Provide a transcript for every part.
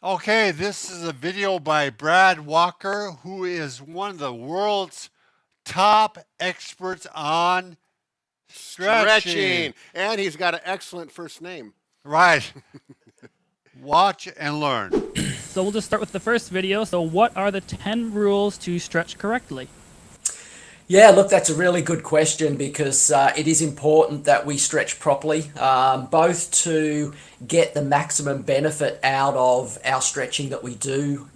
Okay, this is a video by Brad Walker, who is one of the world's top experts on stretching. Stretching. And he's got an excellent first name. Right. Watch and learn. So we'll just start with the first video. So what are the 10 rules to stretch correctly? Yeah, look, that's a really good question because it is important that we stretch properly, both to get the maximum benefit out of our stretching that we do,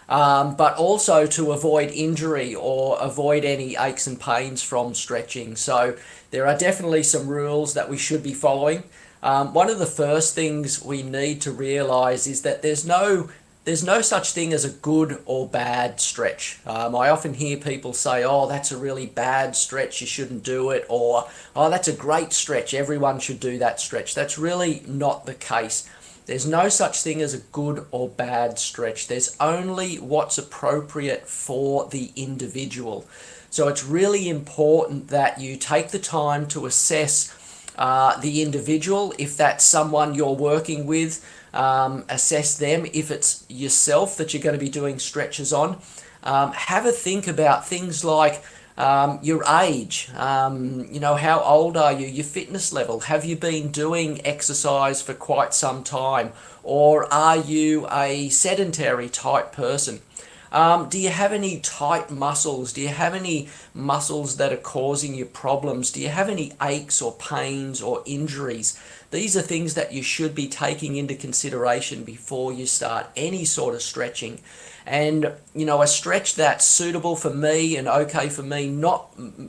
but also to avoid injury or avoid any aches and pains from stretching. So there are definitely some rules that we should be following. One of the first things we need to realize is that there's no such thing as a good or bad stretch. I often hear people say, oh, that's a really bad stretch, you shouldn't do it, or oh, that's a great stretch, everyone should do that stretch. That's really not the case. There's no such thing as a good or bad stretch. There's only what's appropriate for the individual. So it's really important that you take the time to assess the individual, if that's someone you're working with, assess them. If it's yourself that you're going to be doing stretches on, have a think about things like your age, how old are you, your fitness level, have you been doing exercise for quite some time, or are you a sedentary type person? Do you have any tight muscles? Do you have any muscles that are causing you problems? Do you have any aches or pains or injuries? These are things that you should be taking into consideration before you start any sort of stretching. And, a stretch that's suitable for me and okay for me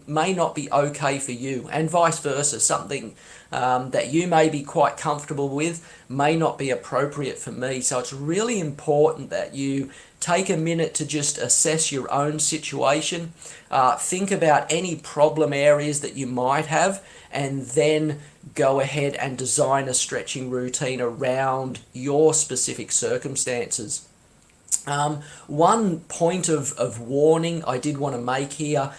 may not be okay for you, and vice versa. Something that you may be quite comfortable with may not be appropriate for me. So it's really important that you take a minute to just assess your own situation, think about any problem areas that you might have, and then go ahead and design a stretching routine around your specific circumstances. One point of warning I did want to make here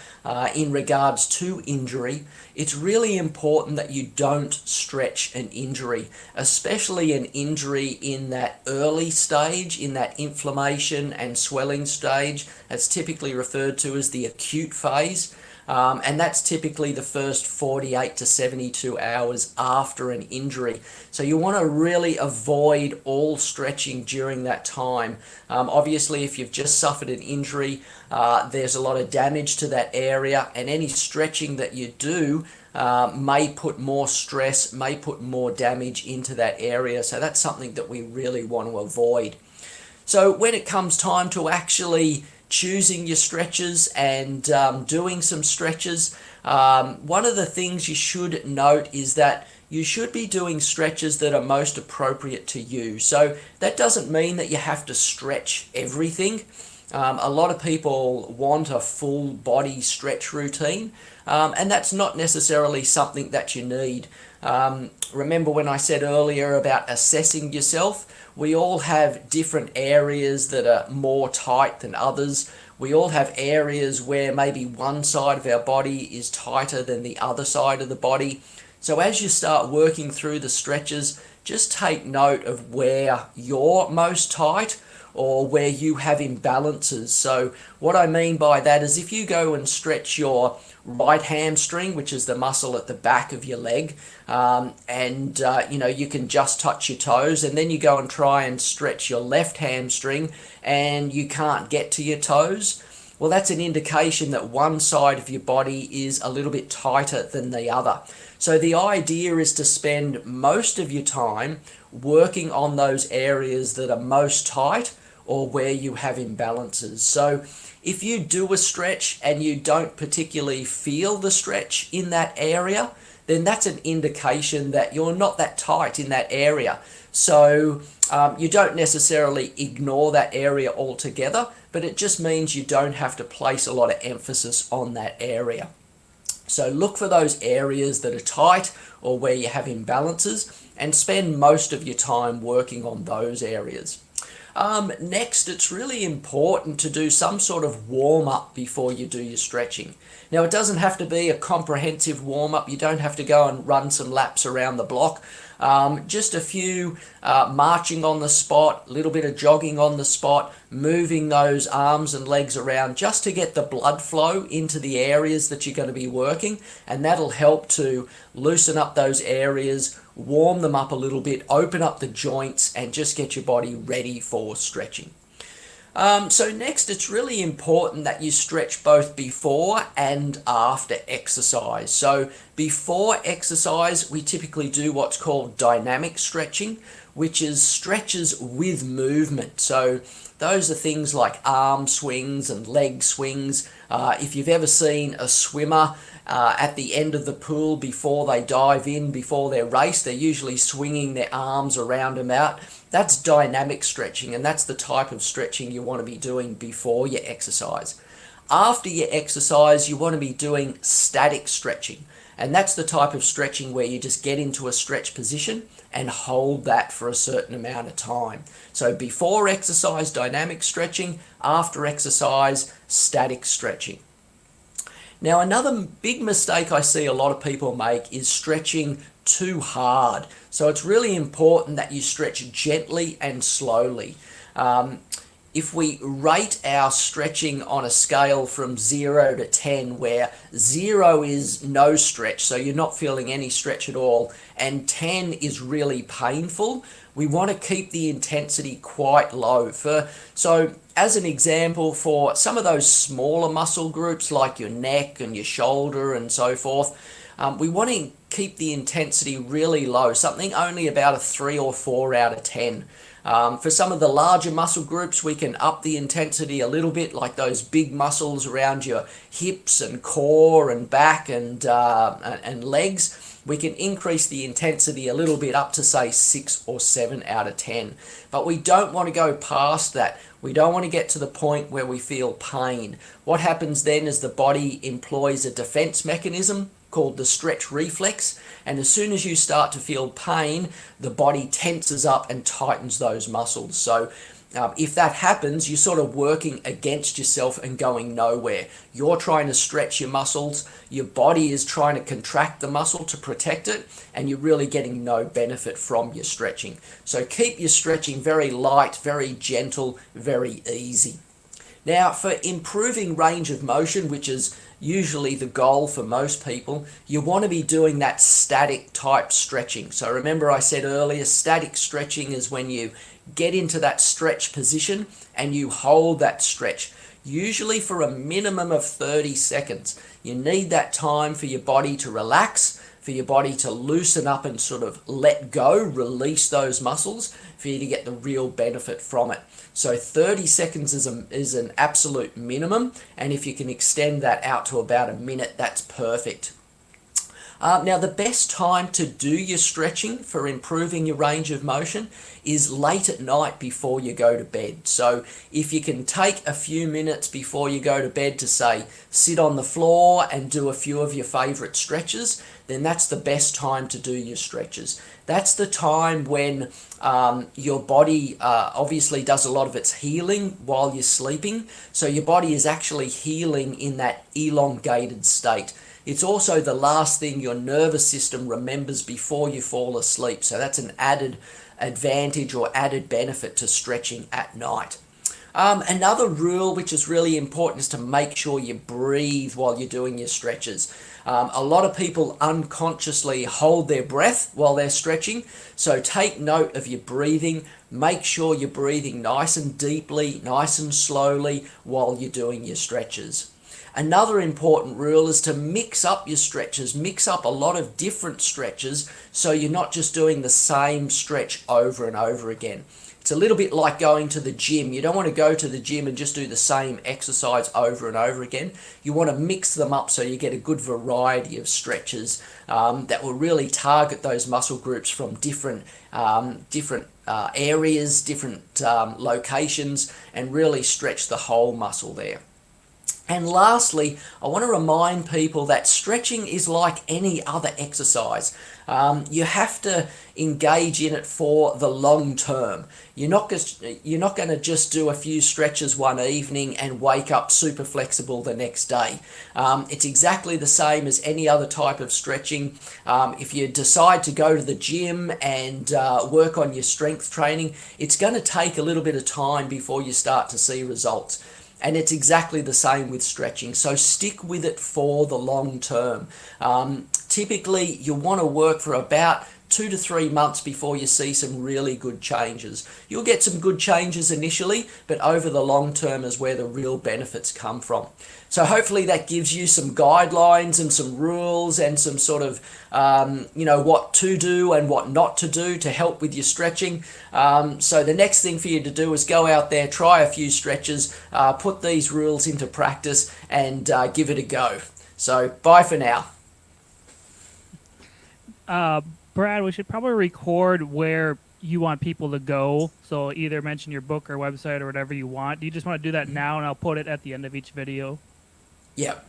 in regards to injury, it's really important that you don't stretch an injury, especially an injury in that early stage, in that inflammation and swelling stage. That's typically referred to as the acute phase. And that's typically the first 48 to 72 hours after an injury. So you want to really avoid all stretching during that time. Obviously, if you've just suffered an injury, there's a lot of damage to that area, and any stretching that you do may put more stress, may put more damage into that area. So that's something that we really want to avoid. So when it comes time to actually choosing your stretches and doing some stretches, one of the things you should note is that you should be doing stretches that are most appropriate to you. So that doesn't mean that you have to stretch everything. A lot of people want a full body stretch routine, and that's not necessarily something that you need. Remember when I said earlier about assessing yourself? We all have different areas that are more tight than others. We all have areas where maybe one side of our body is tighter than the other side of the body. So as you start working through the stretches, just take note of where you're most tight or where you have imbalances. So what I mean by that is if you go and stretch your right hamstring, which is the muscle at the back of your leg, and you can just touch your toes, and then you go and try and stretch your left hamstring and you can't get to your toes, well, that's an indication that one side of your body is a little bit tighter than the other. So the idea is to spend most of your time working on those areas that are most tight or where you have imbalances. So if you do a stretch and you don't particularly feel the stretch in that area, then that's an indication that you're not that tight in that area. So you don't necessarily ignore that area altogether, but it just means you don't have to place a lot of emphasis on that area. So look for those areas that are tight or where you have imbalances and spend most of your time working on those areas. Next, it's really important to do some sort of warm-up before you do your stretching. Now, it doesn't have to be a comprehensive warm-up. You don't have to go and run some laps around the block. Just a few marching on the spot, a little bit of jogging on the spot, moving those arms and legs around just to get the blood flow into the areas that you're going to be working, and that'll help to loosen up those areas, warm them up a little bit, open up the joints, and just get your body ready for stretching. So next, it's really important that you stretch both before and after exercise. So before exercise, we typically do what's called dynamic stretching, which is stretches with movement. So those are things like arm swings and leg swings. If you've ever seen a swimmer at the end of the pool before they dive in, before their race, they're usually swinging their arms around and out. That's dynamic stretching, and that's the type of stretching you want to be doing before you exercise. After you exercise, you want to be doing static stretching, and that's the type of stretching where you just get into a stretch position and hold that for a certain amount of time. So before exercise, dynamic stretching; after exercise, static stretching. Now, another big mistake I see a lot of people make is stretching too hard. So it's really important that you stretch gently and slowly. If we rate our stretching on a scale from 0 to 10, where 0 is no stretch, so you're not feeling any stretch at all, and 10 is really painful, we want to keep the intensity quite low. So as an example, for some of those smaller muscle groups like your neck and your shoulder and so forth, we want to keep the intensity really low, something only about a 3 or 4 out of 10. For some of the larger muscle groups, we can up the intensity a little bit, like those big muscles around your hips and core and back and legs. We can increase the intensity a little bit up to, say, 6 or 7 out of 10. But we don't want to go past that. We don't want to get to the point where we feel pain. What happens then is the body employs a defense mechanism called the stretch reflex, and as soon as you start to feel pain, the body tenses up and tightens those muscles. So if that happens, you're sort of working against yourself and going nowhere. You're trying to stretch your muscles, your body is trying to contract the muscle to protect it, and you're really getting no benefit from your stretching. So keep your stretching very light, very gentle, very easy. Now, for improving range of motion, which is usually the goal for most people, you want to be doing that static type stretching. So remember I said earlier, static stretching is when you get into that stretch position and you hold that stretch, usually for a minimum of 30 seconds. You need that time for your body to relax, for your body to loosen up and sort of let go, release those muscles, for you to get the real benefit from it. So 30 seconds is an absolute minimum, and if you can extend that out to about a minute, that's perfect. Now, the best time to do your stretching for improving your range of motion is late at night before you go to bed. So if you can take a few minutes before you go to bed to, say, sit on the floor and do a few of your favorite stretches, then that's the best time to do your stretches. That's the time when your body obviously does a lot of its healing while you're sleeping. So your body is actually healing in that elongated state. It's also the last thing your nervous system remembers before you fall asleep. So that's an added advantage or added benefit to stretching at night. Another rule which is really important is to make sure you breathe while you're doing your stretches. A lot of people unconsciously hold their breath while they're stretching, so take note of your breathing. Make sure you're breathing nice and deeply, nice and slowly while you're doing your stretches. Another important rule is to mix up your stretches, mix up a lot of different stretches so you're not just doing the same stretch over and over again. It's a little bit like going to the gym. You don't want to go to the gym and just do the same exercise over and over again. You want to mix them up so you get a good variety of stretches that will really target those muscle groups from different areas, different locations, and really stretch the whole muscle there. And lastly, I want to remind people that stretching is like any other exercise. You have to engage in it for the long term. You're not going to just do a few stretches one evening and wake up super flexible the next day. It's exactly the same as any other type of stretching. If you decide to go to the gym and work on your strength training, it's going to take a little bit of time before you start to see results. And it's exactly the same with stretching. So stick with it for the long term. Typically, you'll want to work for about 2 to 3 months before you see some really good changes. You'll get some good changes initially, but over the long term is where the real benefits come from. So hopefully that gives you some guidelines and some rules and some sort of, what to do and what not to do to help with your stretching. So the next thing for you to do is go out there, try a few stretches, put these rules into practice and give it a go. So bye for now. Brad, we should probably record where you want people to go. So either mention your book or website or whatever you want. Do you just want to do that now, and I'll put it at the end of each video? Yep.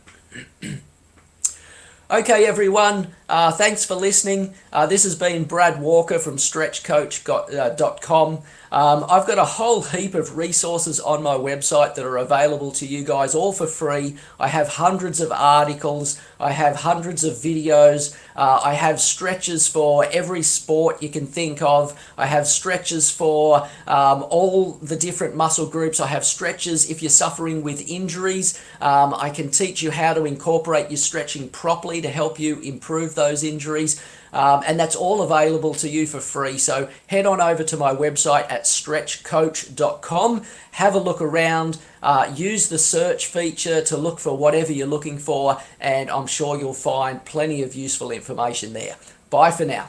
Okay, everyone. Thanks for listening. This has been Brad Walker from stretchcoach.com. I've got a whole heap of resources on my website that are available to you guys all for free. I have hundreds of articles. I have hundreds of videos. I have stretches for every sport you can think of. I have stretches for all the different muscle groups. I have stretches if you're suffering with injuries. I can teach you how to incorporate your stretching properly to help you improve those injuries. And that's all available to you for free. So head on over to my website at stretchcoach.com. Have a look around. Use the search feature to look for whatever you're looking for, and I'm sure you'll find plenty of useful information there. Bye for now.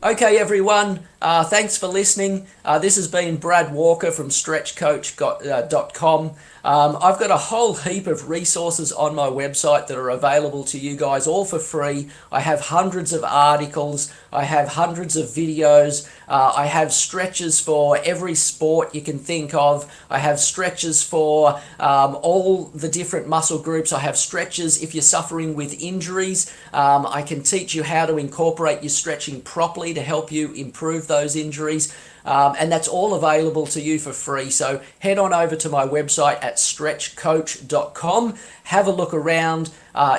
Okay, everyone. Thanks for listening. This has been Brad Walker from stretchcoach.com. I've got a whole heap of resources on my website that are available to you guys all for free. I have hundreds of articles. I have hundreds of videos. I have stretches for every sport you can think of. I have stretches for all the different muscle groups. I have stretches if you're suffering with injuries. I can teach you how to incorporate your stretching properly to help you improve those injuries. And that's all available to you for free. So head on over to my website at stretchcoach.com. Have a look around.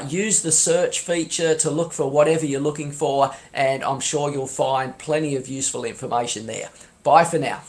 Use the search feature to look for whatever you're looking for, and I'm sure you'll find plenty of useful information there. Bye for now.